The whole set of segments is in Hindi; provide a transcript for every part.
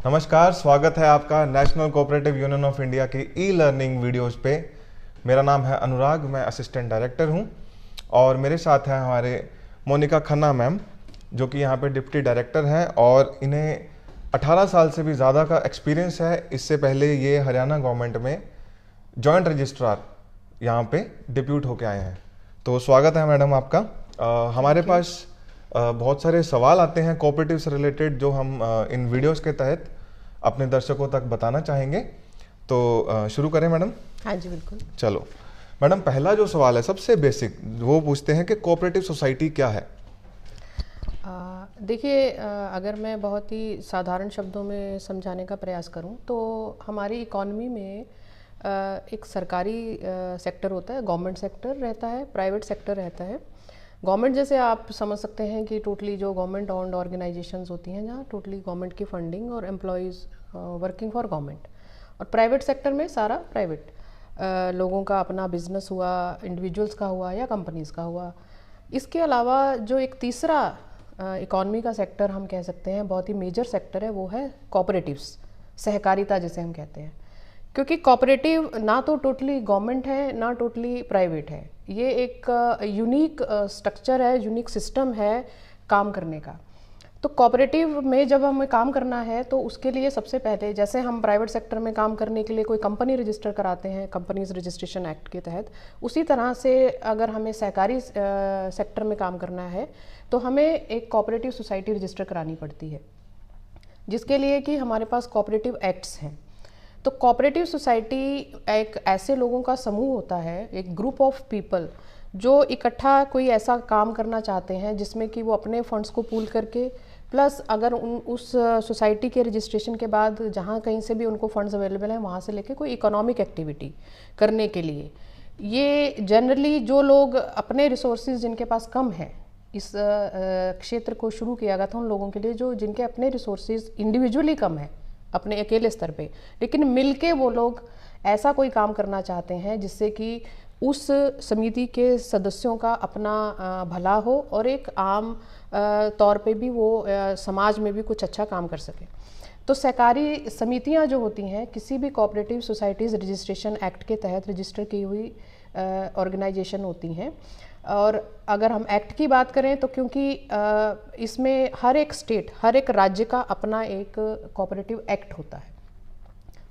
नमस्कार, स्वागत है आपका national cooperative union of India की ई लर्निंग वीडियोज़ पे। मेरा नाम है अनुराग, मैं असिस्टेंट डायरेक्टर हूं और मेरे साथ हैं हमारे मोनिका खन्ना मैम, जो कि यहाँ पे डिप्टी डायरेक्टर हैं और इन्हें 18 साल से भी ज़्यादा का एक्सपीरियंस है। इससे पहले ये हरियाणा गवर्नमेंट में जॉइंट रजिस्ट्रार यहाँ पे डिप्यूट होके आए हैं। तो स्वागत है मैडम आपका। हमारे पास बहुत सारे सवाल आते हैं कोऑपरेटिव से रिलेटेड, जो हम इन वीडियोस के तहत अपने दर्शकों तक बताना चाहेंगे। तो शुरू करें मैडम? हाँ जी, बिल्कुल। चलो मैडम, पहला जो सवाल है सबसे बेसिक, वो पूछते हैं कि कोऑपरेटिव सोसाइटी क्या है? देखिए, अगर मैं बहुत ही साधारण शब्दों में समझाने का प्रयास करूं तो हमारी इकॉनमी में एक सरकारी सेक्टर होता है, गवर्नमेंट सेक्टर रहता है, प्राइवेट सेक्टर रहता है। गवर्नमेंट जैसे आप समझ सकते हैं कि टोटली जो गवर्नमेंट ओन्ड ऑर्गेनाइजेशंस होती हैं, जहाँ टोटली गवर्नमेंट की फंडिंग और एम्प्लॉयज़ वर्किंग फॉर गवर्नमेंट। और प्राइवेट सेक्टर में सारा प्राइवेट लोगों का अपना बिजनेस हुआ, इंडिविजुअल्स का हुआ या कंपनीज़ का हुआ। इसके अलावा जो एक तीसरा इकॉनमी का सेक्टर हम कह सकते हैं, बहुत ही मेजर सेक्टर है, वो है कोऑपरेटिव्स, सहकारिता जिसे हम कहते हैं। क्योंकि कोऑपरेटिव ना तो टोटली गवर्नमेंट है ना टोटली प्राइवेट है, ये एक यूनिक स्ट्रक्चर है, यूनिक सिस्टम है काम करने का। तो कोऑपरेटिव में जब हमें काम करना है तो उसके लिए सबसे पहले, जैसे हम प्राइवेट सेक्टर में काम करने के लिए कोई कंपनी रजिस्टर कराते हैं कंपनीज रजिस्ट्रेशन एक्ट के तहत, उसी तरह से अगर हमें सहकारी सेक्टर में काम करना है तो हमें एक कोऑपरेटिव सोसाइटी रजिस्टर करानी पड़ती है, जिसके लिए कि हमारे पास कोऑपरेटिव एक्ट्स हैं। तो कोऑपरेटिव सोसाइटी एक ऐसे लोगों का समूह होता है, एक ग्रुप ऑफ पीपल जो इकट्ठा कोई ऐसा काम करना चाहते हैं जिसमें कि वो अपने फंड्स को पूल करके, प्लस अगर उस सोसाइटी के रजिस्ट्रेशन के बाद जहाँ कहीं से भी उनको फंड्स अवेलेबल हैं वहाँ से लेके कोई इकोनॉमिक एक्टिविटी करने के लिए, ये जनरली जो लोग अपने रिसोर्सेज जिनके पास कम है, इस क्षेत्र को शुरू किया गया था उन लोगों के लिए जो जिनके अपने रिसोर्सेज इंडिविजुअली कम है अपने अकेले स्तर पे, लेकिन मिलके वो लोग ऐसा कोई काम करना चाहते हैं जिससे कि उस समिति के सदस्यों का अपना भला हो और एक आम तौर पे भी वो समाज में भी कुछ अच्छा काम कर सके। तो सहकारी समितियां जो होती हैं, किसी भी कोऑपरेटिव सोसाइटीज़ रजिस्ट्रेशन एक्ट के तहत रजिस्टर की हुई ऑर्गेनाइजेशन होती हैं। और अगर हम एक्ट की बात करें तो क्योंकि इसमें हर एक स्टेट, हर एक राज्य का अपना एक कोऑपरेटिव एक्ट होता है,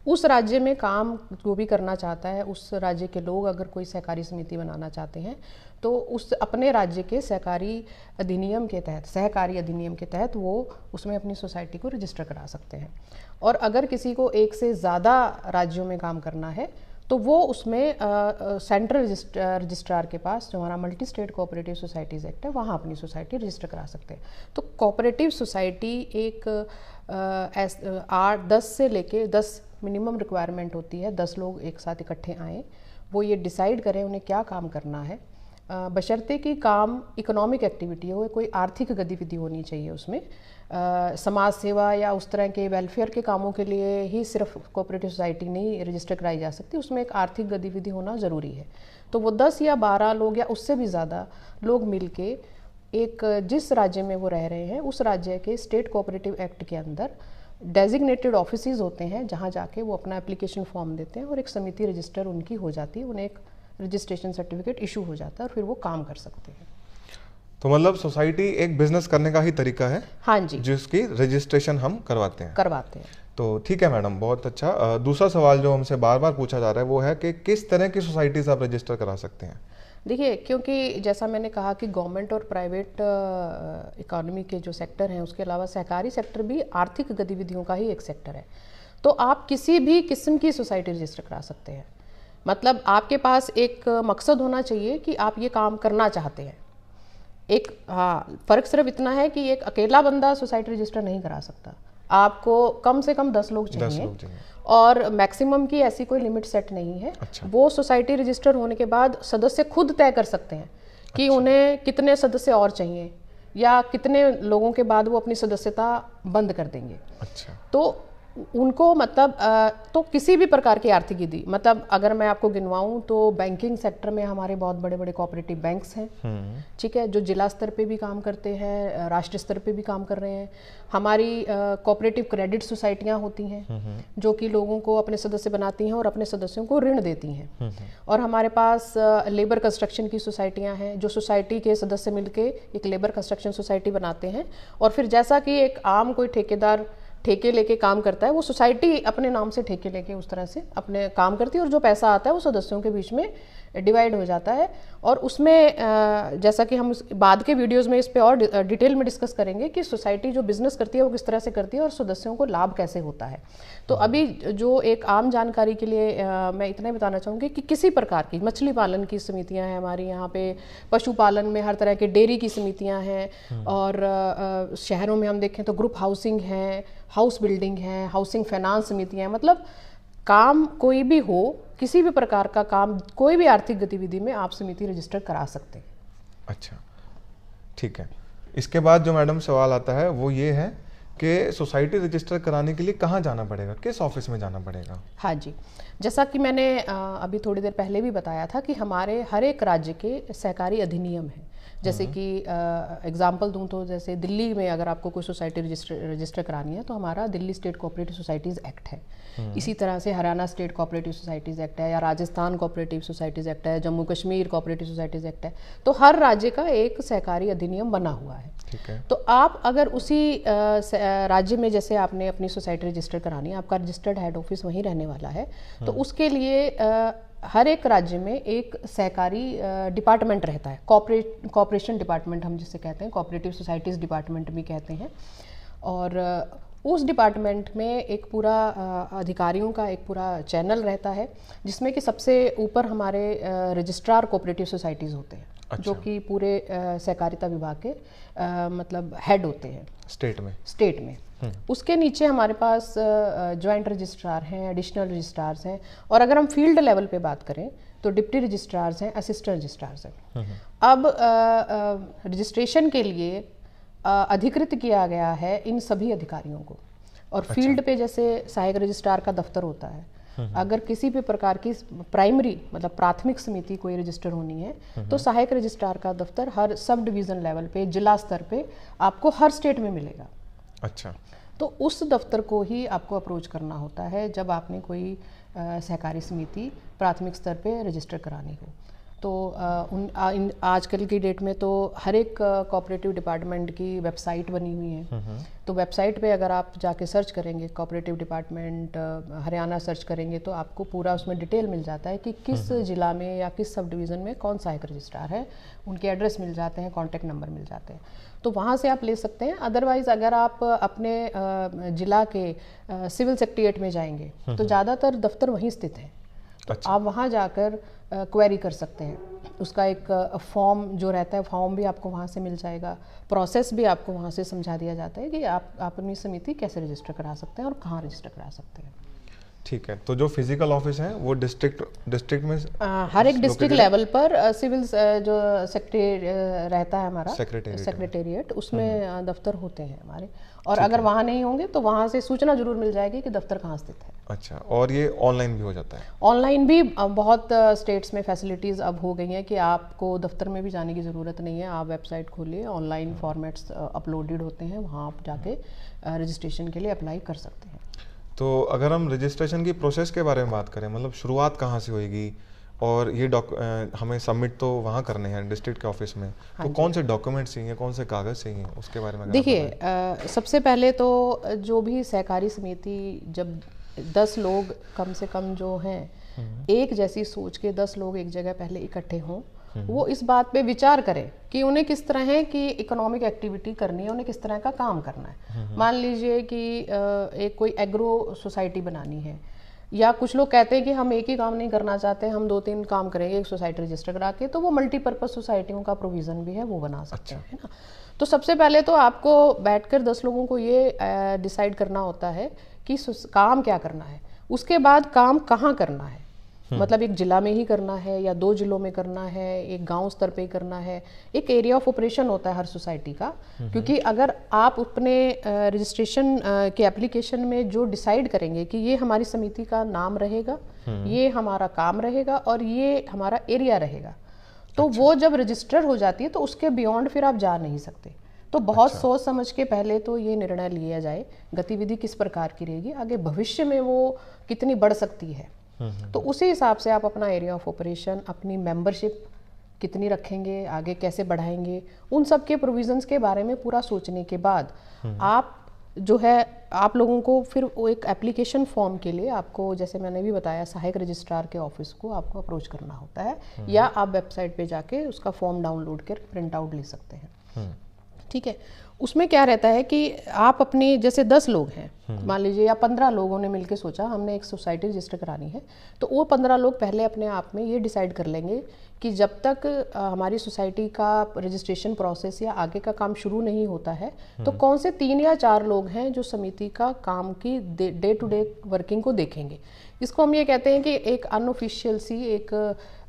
उस राज्य में काम जो भी करना चाहता है, उस राज्य के लोग अगर कोई सहकारी समिति बनाना चाहते हैं तो उस अपने राज्य के सहकारी अधिनियम के तहत, सहकारी अधिनियम के तहत वो उसमें अपनी सोसाइटी को रजिस्टर करा सकते हैं। और अगर किसी को एक से ज़्यादा राज्यों में काम करना है तो वो उसमें सेंट्रल रजिस्ट्रार के पास, जो हमारा multi state cooperative societies act है, वहाँ अपनी सोसाइटी रजिस्टर करा सकते हैं। तो कोऑपरेटिव सोसाइटी एक 8-10 से लेके 10 मिनिमम रिक्वायरमेंट होती है, 10 लोग एक साथ इकट्ठे आएँ, वो ये डिसाइड करें उन्हें क्या काम करना है, बशर्ते कि काम इकोनॉमिक एक्टिविटी हो, कोई आर्थिक गतिविधि होनी चाहिए उसमें। समाज सेवा या उस तरह के वेलफेयर के कामों के लिए ही सिर्फ कोऑपरेटिव सोसाइटी नहीं रजिस्टर कराई जा सकती, उसमें एक आर्थिक गतिविधि होना ज़रूरी है। तो वो 10 या 12 लोग या उससे भी ज़्यादा लोग मिलके एक जिस राज्य में वो रह रहे हैं उस राज्य के स्टेट कोऑपरेटिव एक्ट के अंदर डेजिग्नेटेड ऑफिसेज होते हैं, जहाँ जाके वो अपना एप्लीकेशन फॉर्म देते हैं और एक समिति रजिस्टर उनकी हो जाती है, उन्हें एक रजिस्ट्रेशन सर्टिफिकेट इशू हो जाता है और फिर वो काम कर सकते हैं। तो मतलब सोसाइटी एक बिजनेस करने का ही तरीका है? हाँ जी, जिसकी रजिस्ट्रेशन हम करवाते हैं। तो ठीक है मैडम, बहुत अच्छा। दूसरा सवाल जो हमसे बार बार पूछा जा रहा है वो है कि किस तरह की सोसाइटीज आप रजिस्टर करा सकते हैं? देखिए, क्योंकि जैसा मैंने कहा कि गवर्नमेंट और प्राइवेट इकोनॉमी के जो सेक्टर हैं, उसके अलावा सहकारी सेक्टर भी आर्थिक गतिविधियों का ही एक सेक्टर है। तो आप किसी भी किस्म की सोसाइटी रजिस्टर करा सकते हैं। मतलब आपके पास एक मकसद होना चाहिए कि आप ये काम करना चाहते हैं। एक फ़र्क सिर्फ इतना है कि एक अकेला बंदा सोसाइटी रजिस्टर नहीं करा सकता, आपको कम से कम 10 लोग चाहिए और मैक्सिमम की ऐसी कोई लिमिट सेट नहीं है। अच्छा। वो सोसाइटी रजिस्टर होने के बाद सदस्य खुद तय कर सकते हैं कि उन्हें कितने सदस्य और चाहिए या कितने लोगों के बाद वो अपनी सदस्यता बंद कर देंगे। अच्छा। तो उनको मतलब तो किसी भी प्रकार की आर्थिक गति, मतलब अगर मैं आपको गिनवाऊं तो बैंकिंग सेक्टर में हमारे बहुत बड़े बड़े कोऑपरेटिव बैंक्स हैं, ठीक है, जो जिला स्तर पे भी काम करते हैं, राष्ट्रीय स्तर पे भी काम कर रहे हैं। हमारी कोऑपरेटिव क्रेडिट सोसाइटियां होती हैं जो कि लोगों को अपने सदस्य बनाती हैं और अपने सदस्यों को ऋण देती हैं। और हमारे पास लेबर कंस्ट्रक्शन की सोसाइटियां हैं जो सोसाइटी के सदस्य मिलके एक लेबर कंस्ट्रक्शन सोसाइटी बनाते हैं, और फिर जैसा कि एक आम कोई ठेकेदार ठेके लेके काम करता है, वो सोसाइटी अपने नाम से ठेके लेके उस तरह से अपने काम करती है, और जो पैसा आता है वो सदस्यों के बीच में डिवाइड हो जाता है। और उसमें जैसा कि हम बाद के वीडियोस में इस पे और डिटेल में डिस्कस करेंगे कि सोसाइटी जो बिजनेस करती है वो किस तरह से करती है और सदस्यों को लाभ कैसे होता है। तो अभी जो एक आम जानकारी के लिए मैं इतना ही बताना चाहूँगी कि किसी प्रकार की मछली पालन की समितियाँ हैं हमारी यहाँ पे, पशुपालन में हर तरह के डेयरी की समितियाँ हैं, और शहरों में हम देखें तो ग्रुप हाउसिंग है, हाउस बिल्डिंग है, हाउसिंग फाइनेंस समितियाँ हैं। मतलब काम कोई भी हो, किसी भी प्रकार का काम, कोई भी आर्थिक गतिविधि में आप समिति रजिस्टर करा सकते हैं। अच्छा, ठीक है। इसके बाद जो मैडम सवाल आता है वो ये है कि सोसाइटी रजिस्टर कराने के लिए कहाँ जाना पड़ेगा, किस ऑफिस में जाना पड़ेगा? हाँ जी, जैसा कि मैंने अभी थोड़ी देर पहले भी बताया था कि हमारे हर एक राज्य के सहकारी अधिनियम हैं। जैसे कि एग्जांपल दूं तो जैसे दिल्ली में अगर आपको कोई सोसाइटी रजिस्टर करानी है तो हमारा Delhi state cooperative societies act है। इसी तरह से Haryana state cooperative societies act है, या राजस्थान कोऑपरेटिव सोसाइटीज़ एक्ट है, Jammu Kashmir cooperative societies act है। तो हर राज्य का एक सहकारी अधिनियम बना हुआ है। ठीक है। तो आप अगर उसी राज्य में जैसे आपने अपनी सोसाइटी रजिस्टर करानी है, आपका रजिस्टर्ड हेड ऑफिस वहीं रहने वाला है, तो उसके लिए हर एक राज्य में एक सहकारी डिपार्टमेंट रहता है, कॉपरेशन डिपार्टमेंट हम जिसे कहते हैं, कोऑपरेटिव सोसाइटीज़ डिपार्टमेंट भी कहते हैं। और उस डिपार्टमेंट में एक पूरा अधिकारियों का एक पूरा चैनल रहता है, जिसमें कि सबसे ऊपर हमारे रजिस्ट्रार कोऑपरेटिव सोसाइटीज़ होते हैं। अच्छा। जो कि पूरे सहकारिता विभाग के मतलब हेड होते हैं स्टेट में। उसके नीचे हमारे पास ज्वाइंट रजिस्ट्रार हैं, एडिशनल रजिस्ट्रार्स हैं, और अगर हम फील्ड लेवल पे बात करें तो डिप्टी रजिस्ट्रार्स हैं, असिस्टेंट रजिस्ट्रार्स हैं। अब रजिस्ट्रेशन के लिए अधिकृत किया गया है इन सभी अधिकारियों को। और फील्ड पे जैसे सहायक रजिस्ट्रार का दफ्तर होता है, अगर किसी भी प्रकार की प्राइमरी मतलब प्राथमिक समिति कोई रजिस्टर होनी है तो सहायक रजिस्ट्रार का दफ्तर हर सब डिवीज़न लेवल पे, जिला स्तर पे आपको हर स्टेट में मिलेगा। अच्छा। तो उस दफ्तर को ही आपको अप्रोच करना होता है जब आपने कोई सहकारी समिति प्राथमिक स्तर पे रजिस्टर करानी हो। तो आजकल की डेट में तो हर एक कोऑपरेटिव डिपार्टमेंट की वेबसाइट बनी हुई है। तो वेबसाइट पे अगर आप जाके सर्च करेंगे कोऑपरेटिव डिपार्टमेंट हरियाणा सर्च करेंगे तो आपको पूरा उसमें डिटेल मिल जाता है कि किस जिला में या किस सब डिवीज़न में कौन सहायक रजिस्ट्रार है, उनके एड्रेस मिल जाते हैं, कॉन्टैक्ट नंबर मिल जाते हैं, तो वहाँ से आप ले सकते हैं। अदरवाइज़ अगर आप अपने जिला के सिविल सेक्रेटेरिएट में जाएंगे तो ज़्यादातर दफ्तर वहीं स्थित हैं। अच्छा। आप वहाँ जाकर क्वेरी कर सकते हैं, उसका एक फॉर्म जो रहता है फॉर्म भी आपको वहाँ से मिल जाएगा, प्रोसेस भी आपको वहाँ से समझा दिया जाता है कि आप अपनी समिति कैसे रजिस्टर करा सकते हैं और कहाँ रजिस्टर करा सकते हैं। ठीक है। तो जो फिजिकल ऑफिस है वो डिस्ट्रिक्ट में हर एक डिस्ट्रिक्ट लेवल पर सिविल जो सेक्रेटरी रहता है हमारा सेक्रेटेरिएट, उसमें दफ्तर होते हैं हमारे, और अगर वहाँ नहीं होंगे तो वहाँ से सूचना जरूर मिल जाएगी कि दफ्तर कहाँ स्थित है। अच्छा। और ये ऑनलाइन भी हो जाता है? ऑनलाइन भी बहुत स्टेट्स में फैसिलिटीज़ अब हो गई हैं कि आपको दफ्तर में भी जाने की ज़रूरत नहीं है, आप वेबसाइट खोलिए, ऑनलाइन फॉर्मेट्स अपलोडेड होते हैं, वहाँ आप जाके रजिस्ट्रेशन के लिए अप्लाई कर सकते हैं। तो अगर हम रजिस्ट्रेशन की प्रोसेस के बारे में बात करें, मतलब शुरुआत कहाँ से होएगी, और ये हमें सबमिट तो वहाँ करने हैं डिस्ट्रिक्ट के ऑफिस में, तो कौन से डॉक्यूमेंट्स चाहिए, कौन से कागज़ चाहिए, उसके बारे में देखिए। सबसे पहले तो जो भी सहकारी समिति, जब 10 लोग कम से कम जो हैं एक जैसी सोच के 10 लोग एक जगह पहले इकट्ठे हों, वो इस बात पे विचार करें कि उन्हें किस तरह की इकोनॉमिक एक्टिविटी करनी है, उन्हें किस तरह का काम करना है। मान लीजिए कि एक कोई एग्रो सोसाइटी बनानी है, या कुछ लोग कहते हैं कि हम एक ही काम नहीं करना चाहते, हम 2-3 काम करेंगे एक सोसाइटी रजिस्टर करा के, तो वो मल्टीपर्पज़ सोसाइटियों का प्रोविज़न भी है, वो बना सकते हैं, है ना। तो सबसे पहले तो आपको बैठकर 10 लोगों को ये डिसाइड करना होता है कि काम क्या करना है, उसके बाद काम कहाँ करना है, मतलब एक जिला में ही करना है या 2 जिलों में करना है, एक गांव स्तर पे करना है, एक एरिया ऑफ ऑपरेशन होता है हर सोसाइटी का। क्योंकि अगर आप अपने रजिस्ट्रेशन के एप्लीकेशन में जो डिसाइड करेंगे कि ये हमारी समिति का नाम रहेगा, ये हमारा काम रहेगा और ये हमारा एरिया रहेगा, तो वो जब रजिस्टर हो जाती है तो उसके बियॉन्ड फिर आप जा नहीं सकते। तो बहुत सोच समझ के पहले तो ये निर्णय लिया जाए गतिविधि किस प्रकार की रहेगी, आगे भविष्य में वो कितनी बढ़ सकती है। तो उसी हिसाब से आप अपना एरिया ऑफ ऑपरेशन, अपनी मेंबरशिप कितनी रखेंगे, आगे कैसे बढ़ाएंगे, उन सब के प्रोविजंस के बारे में पूरा सोचने के बाद आप जो है आप लोगों को फिर वो एक एप्लीकेशन फॉर्म के लिए आपको, जैसे मैंने भी बताया, सहायक रजिस्ट्रार के ऑफिस को आपको अप्रोच करना होता है, या आप वेबसाइट पे जाके उसका फॉर्म डाउनलोड कर प्रिंट आउट ले सकते हैं। ठीक है, उसमें क्या रहता है कि आप अपने जैसे 10 लोग हैं मान लीजिए, या 15 लोगों ने मिलकर सोचा हमने एक सोसाइटी रजिस्टर करानी है, तो वो 15 लोग पहले अपने आप में ये डिसाइड कर लेंगे कि जब तक हमारी सोसाइटी का रजिस्ट्रेशन प्रोसेस या आगे का काम शुरू नहीं होता है, तो कौन से 3 या 4 लोग हैं जो समिति का काम की डे टू डे वर्किंग को देखेंगे। इसको हम ये कहते हैं कि एक अनऑफिशियल सी एक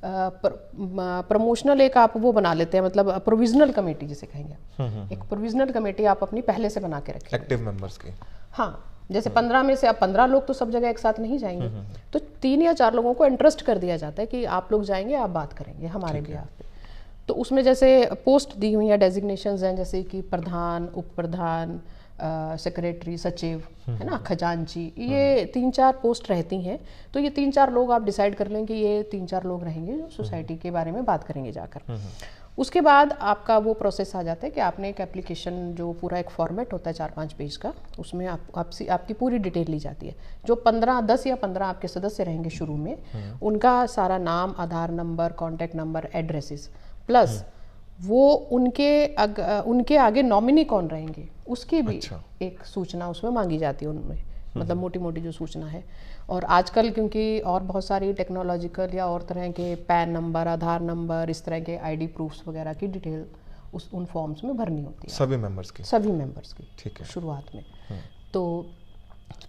प्रमोशनल एक आप वो बना लेते हैं, मतलब प्रोविजनल कमेटी जिसे कहेंगे। एक प्रोविजनल कमेटी आप अपनी पहले से बना के रखें एक्टिव मेंबर्स की। हाँ, जैसे 15 में से अब 15 लोग तो सब जगह एक साथ नहीं जाएंगे, तो 3 या 4 लोगों को इंटरेस्ट कर दिया जाता है कि आप लोग जाएंगे, आप बात करेंगे हमारे बिहाफ पे। तो उसमें जैसे पोस्ट दी हुई या डेजिग्नेशंस हैं, जैसे कि प्रधान, उप प्रधान, सेक्रेटरी, सचिव, है ना, खजांची, ये 3-4 पोस्ट रहती हैं। तो ये 3-4 लोग आप डिसाइड कर लें कि ये 3-4 लोग रहेंगे जो सोसाइटी के बारे में बात करेंगे जाकर। उसके बाद आपका वो प्रोसेस आ जाता है कि आपने एक एप्लीकेशन, जो पूरा एक फॉर्मेट होता है 4-5 पेज का, उसमें आपकी पूरी डिटेल ली जाती है। जो 10 या 15 आपके सदस्य रहेंगे शुरू में, उनका सारा नाम, Aadhaar number, contact number, addresses, plus वो उनके आगे नॉमिनी कौन रहेंगे उसकी भी एक सूचना उसमें मांगी जाती है उनमें, मतलब मोटी मोटी जो सूचना है। और आजकल क्योंकि और बहुत सारी टेक्नोलॉजिकल या और तरह के पैन नंबर, आधार नंबर, इस तरह के आईडी प्रूफ्स वगैरह की डिटेल उन फॉर्म्स में भरनी होती है सभी मेंबर्स की। ठीक है, शुरुआत में तो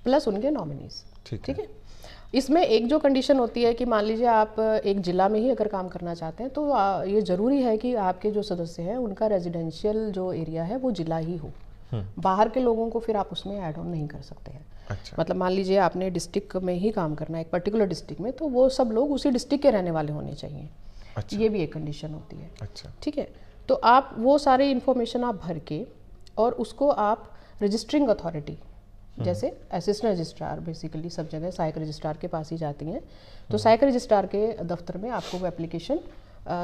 प्लस उनके नॉमिनीज। ठीक है, इसमें एक जो कंडीशन होती है कि मान लीजिए आप एक जिला में ही अगर काम करना चाहते हैं, तो ये ज़रूरी है कि आपके जो सदस्य हैं उनका रेजिडेंशियल जो एरिया है वो जिला ही हो। बाहर के लोगों को फिर आप उसमें ऐड ऑन नहीं कर सकते हैं। अच्छा। मतलब मान लीजिए आपने डिस्ट्रिक्ट में ही काम करना है, एक पर्टिकुलर डिस्ट्रिक्ट में, तो वो सब लोग उसी डिस्ट्रिक्ट के रहने वाले होने चाहिए। अच्छा। ये भी एक कंडीशन होती है। अच्छा। ठीक है, तो आप वो सारी इन्फॉर्मेशन आप भर के और उसको आप रजिस्टरिंग अथॉरिटी, जैसे असिस्टेंट रजिस्ट्रार, बेसिकली सब जगह सहायक रजिस्ट्रार के पास ही जाती हैं, तो सहायक रजिस्ट्रार के दफ्तर में आपको वो एप्लीकेशन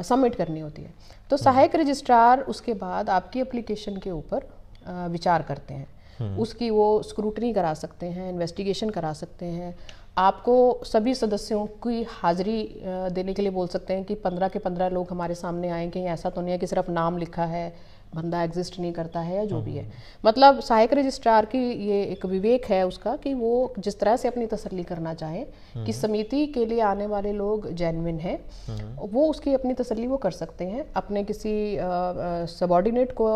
सबमिट करनी होती है। तो सहायक रजिस्ट्रार उसके बाद आपकी एप्लीकेशन के ऊपर विचार करते हैं, उसकी वो स्क्रूटनी करा सकते हैं, इन्वेस्टिगेशन करा सकते हैं, आपको सभी सदस्यों की हाजिरी देने के लिए बोल सकते हैं कि 15 के 15 लोग हमारे सामने आए, कहीं ऐसा तो नहीं है कि सिर्फ नाम लिखा है, बंदा एग्जिस्ट नहीं करता है या जो भी है। मतलब सहायक रजिस्ट्रार की ये एक विवेक है उसका कि वो जिस तरह से अपनी तसल्ली करना चाहे कि समिति के लिए आने वाले लोग जेन्युइन हैं, वो उसकी अपनी तसल्ली वो कर सकते हैं। अपने किसी सबऑर्डिनेट को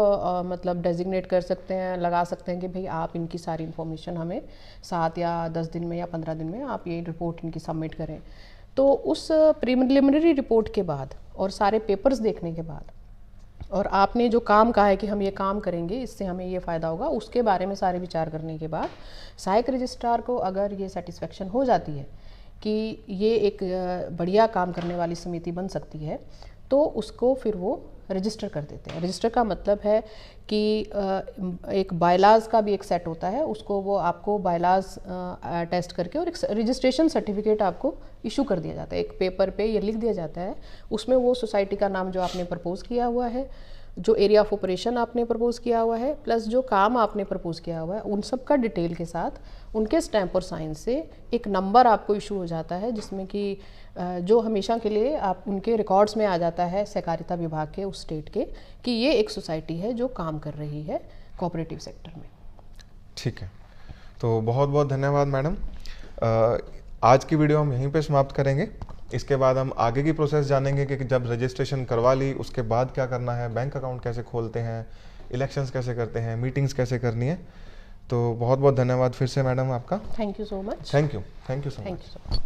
मतलब डेजिग्नेट कर सकते हैं, लगा सकते हैं कि भाई आप इनकी सारी इन्फॉर्मेशन हमें 7 या 10 दिन में या 15 दिन में आप ये रिपोर्ट इनकी सबमिट करें। तो उस प्रिलिमिनरी रिपोर्ट के बाद और सारे पेपर्स देखने के बाद और आपने जो काम कहा है कि हम ये काम करेंगे, इससे हमें ये फ़ायदा होगा, उसके बारे में सारे विचार करने के बाद सहायक रजिस्ट्रार को अगर ये सेटिस्फेक्शन हो जाती है कि ये एक बढ़िया काम करने वाली समिति बन सकती है, तो उसको फिर वो रजिस्टर कर देते हैं। रजिस्टर का मतलब है कि एक बायलाज का भी एक सेट होता है, उसको वो आपको बायलाज टेस्ट करके और एक रजिस्ट्रेशन सर्टिफिकेट आपको इशू कर दिया जाता है। एक पेपर पे ये लिख दिया जाता है, उसमें वो सोसाइटी का नाम जो आपने प्रपोज़ किया हुआ है, जो एरिया ऑफ ऑपरेशन आपने प्रपोज़ किया हुआ है, प्लस जो काम आपने प्रपोज़ किया हुआ है, उन सब का डिटेल के साथ उनके स्टैम्प और साइन से एक नंबर आपको इशू हो जाता है, जिसमें कि जो हमेशा के लिए आप उनके रिकॉर्ड्स में आ जाता है सहकारिता विभाग के उस स्टेट के कि ये एक सोसाइटी है जो काम कर रही है कोऑपरेटिव सेक्टर में। ठीक है, तो बहुत बहुत धन्यवाद मैडम। आज की वीडियो हम यहीं पे समाप्त करेंगे। इसके बाद हम आगे की प्रोसेस जानेंगे कि जब रजिस्ट्रेशन करवा ली उसके बाद क्या करना है, बैंक अकाउंट कैसे खोलते हैं, इलेक्शंस कैसे करते हैं, मीटिंग्स कैसे करनी है। तो बहुत बहुत धन्यवाद फिर से मैडम आपका। Thank you so much. Thank you so much.